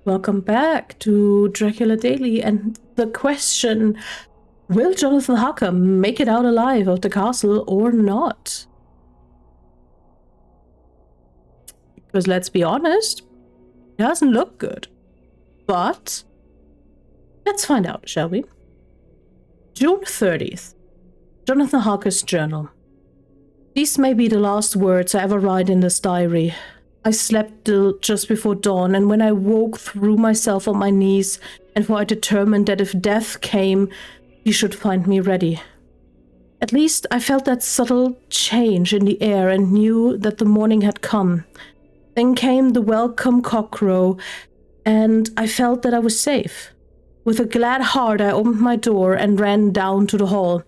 Welcome back to Dracula Daily, and the question, will Jonathan Harker make it out alive of the castle or not? Because let's be honest, it doesn't look good. But let's find out, shall we? June 30th. Jonathan Harker's journal. These may be the last words I ever write in this diary. I slept till just before dawn, and when I woke, threw myself on my knees, and for I determined that if death came, he should find me ready. At least I felt that subtle change in the air and knew that the morning had come. Then came the welcome cockcrow, and I felt that I was safe. With a glad heart, I opened my door and ran down to the hall.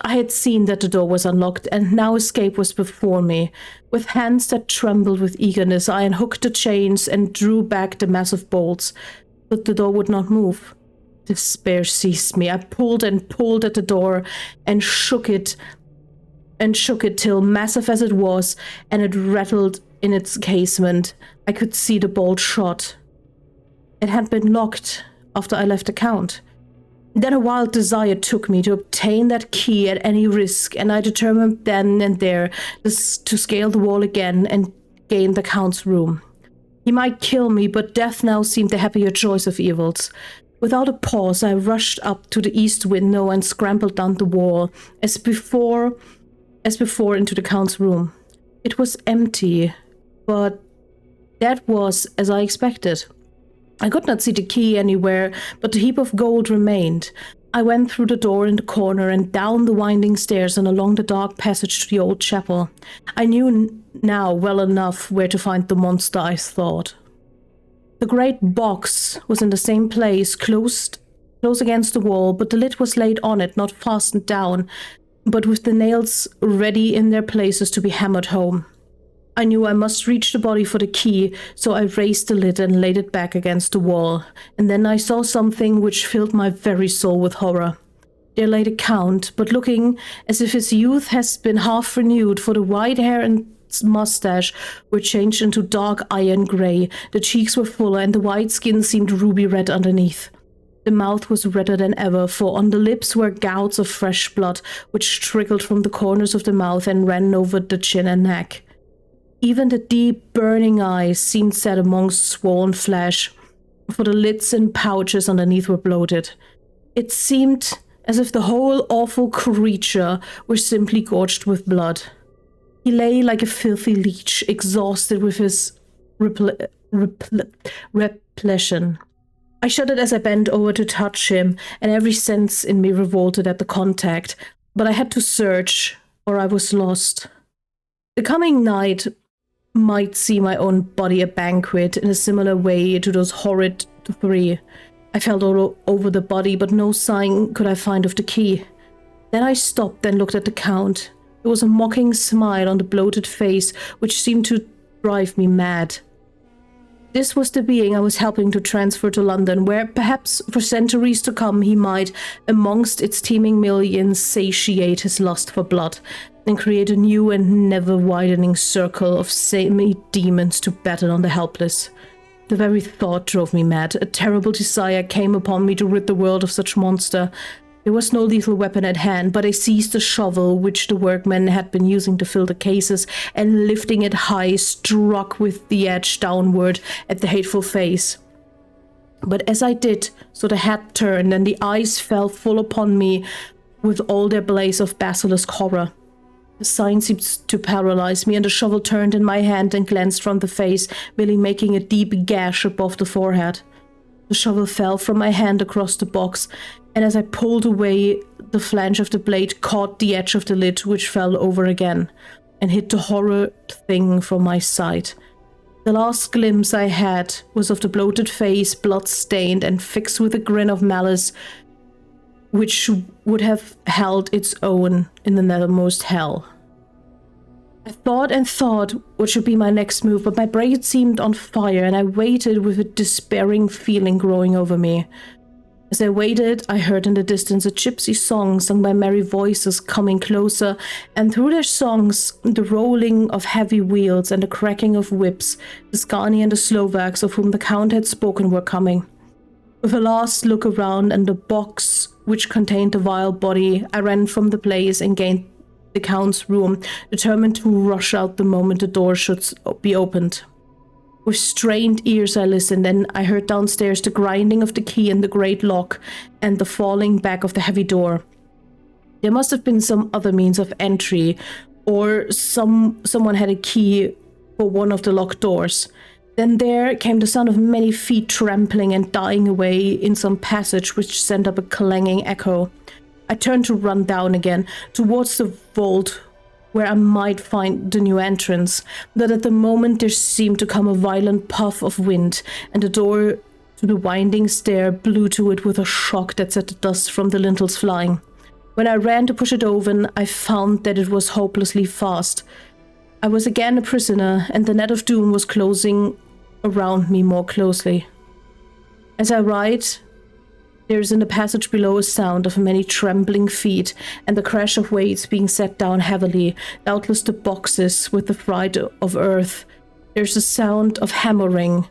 I had seen that the door was unlocked, and now escape was before me. With hands that trembled with eagerness, I unhooked the chains and drew back the massive bolts, but the door would not move. Despair seized me. I pulled and pulled at the door and shook it till, massive as it was, and it rattled in its casement, I could see the bolt shot. It had been locked after I left the Count. Then a wild desire took me to obtain that key at any risk, and I determined then and there to scale the wall again and gain the Count's room. He might kill me, but death now seemed the happier choice of evils. Without a pause, I rushed up to the east window and scrambled down the wall, as before into the Count's room. It was empty, but that was as I expected. I could not see the key anywhere, but the heap of gold remained. I went through the door in the corner and down the winding stairs and along the dark passage to the old chapel. I knew now well enough where to find the monster I thought. The great box was in the same place, close against the wall, but the lid was laid on it, not fastened down, but with the nails ready in their places to be hammered home. I knew I must reach the body for the key, so I raised the lid and laid it back against the wall, and then I saw something which filled my very soul with horror. There lay the Count, but looking as if his youth has been half renewed, for the white hair and mustache were changed into dark iron grey, the cheeks were fuller, and the white skin seemed ruby red underneath. The mouth was redder than ever, for on the lips were gouts of fresh blood, which trickled from the corners of the mouth and ran over the chin and neck. Even the deep, burning eyes seemed set amongst swollen flesh, for the lids and pouches underneath were bloated. It seemed as if the whole awful creature were simply gorged with blood. He lay like a filthy leech, exhausted with his repletion. I shuddered as I bent over to touch him, and every sense in me revolted at the contact, but I had to search, or I was lost. The coming night might see my own body a banquet in a similar way to those horrid three. I felt all over the body, but no sign could I find of the key. Then I stopped and looked at the Count. There was a mocking smile on the bloated face, which seemed to drive me mad. This was the being I was helping to transfer to London, where perhaps for centuries to come he might, amongst its teeming millions, satiate his lust for blood, and create a new and never-widening circle of semi-demons to batten on the helpless. The very thought drove me mad. A terrible desire came upon me to rid the world of such monster. There was no lethal weapon at hand, but I seized the shovel which the workmen had been using to fill the cases, and lifting it high, struck with the edge downward at the hateful face. But as I did, so the head turned, and the eyes fell full upon me with all their blaze of basilisk horror. The sign seemed to paralyze me, and the shovel turned in my hand and glanced from the face, merely making a deep gash above the forehead. The shovel fell from my hand across the box, and as I pulled away, the flange of the blade caught the edge of the lid, which fell over again, and hid the horrid thing from my sight. The last glimpse I had was of the bloated face, blood-stained and fixed with a grin of malice, which would have held its own in the nethermost hell. I thought and thought what should be my next move, but my brain seemed on fire, and I waited with a despairing feeling growing over me. As I waited, I heard in the distance a gypsy song sung by merry voices coming closer, and through their songs, the rolling of heavy wheels and the cracking of whips, the Scani and the Slovaks of whom the Count had spoken were coming. With a last look around and the box which contained the vile body, I ran from the place and gained the Count's room, determined to rush out the moment the door should be opened. With strained ears I listened, and I heard downstairs the grinding of the key in the great lock and the falling back of the heavy door. There must have been some other means of entry, or someone had a key for one of the locked doors. Then there came the sound of many feet trampling and dying away in some passage which sent up a clanging echo. I turned to run down again, towards the vault where I might find the new entrance, but at the moment there seemed to come a violent puff of wind, and the door to the winding stair blew to it with a shock that set the dust from the lintels flying. When I ran to push it open, I found that it was hopelessly fast. I was again a prisoner, and the net of doom was closing around me more closely. As I write, there is in the passage below a sound of many trembling feet and the crash of weights being set down heavily, doubtless the boxes with the fright of earth. There's a sound of hammering.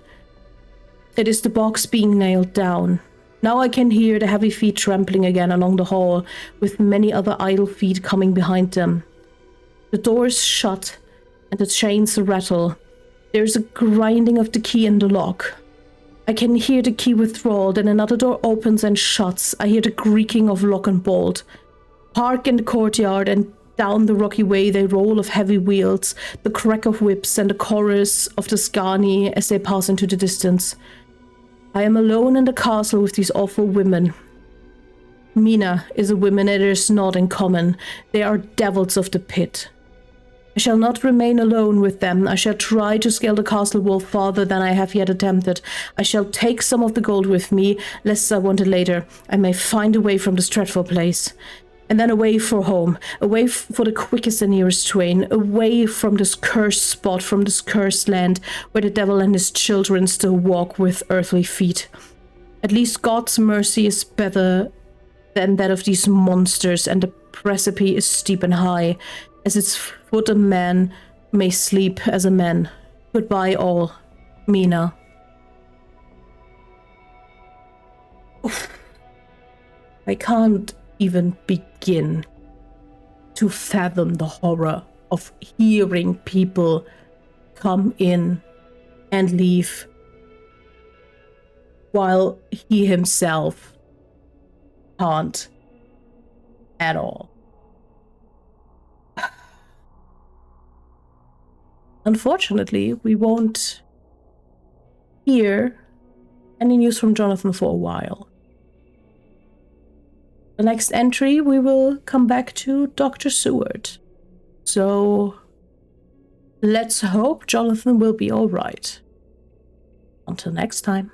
It is the box being nailed down. Now I can hear the heavy feet trampling again along the hall, with many other idle feet coming behind them. The doors shut and the chains rattle. There is a grinding of the key in the lock. I can hear the key withdrawn, then another door opens and shuts. I hear the creaking of lock and bolt. Hark in the courtyard, and down the rocky way they roll of heavy wheels, the crack of whips and the chorus of the Scani as they pass into the distance. I am alone in the castle with these awful women. Mina is a woman it is not in common. They are devils of the pit. I shall not remain alone with them. I shall try to scale the castle wall farther than I have yet attempted. I shall take some of the gold with me, lest I want it later. I may find a way from this dreadful place. And then away for home, away for the quickest and nearest train, away from this cursed spot, from this cursed land, where the devil and his children still walk with earthly feet. At least God's mercy is better than that of these monsters, and the precipice is steep and high. As its foot a man may sleep as a man. Goodbye all, Mina. Oof. I can't even begin to fathom the horror of hearing people come in and leave while he himself can't at all. Unfortunately, we won't hear any news from Jonathan for a while. The next entry, we will come back to Dr. Seward. So let's hope Jonathan will be all right. Until next time.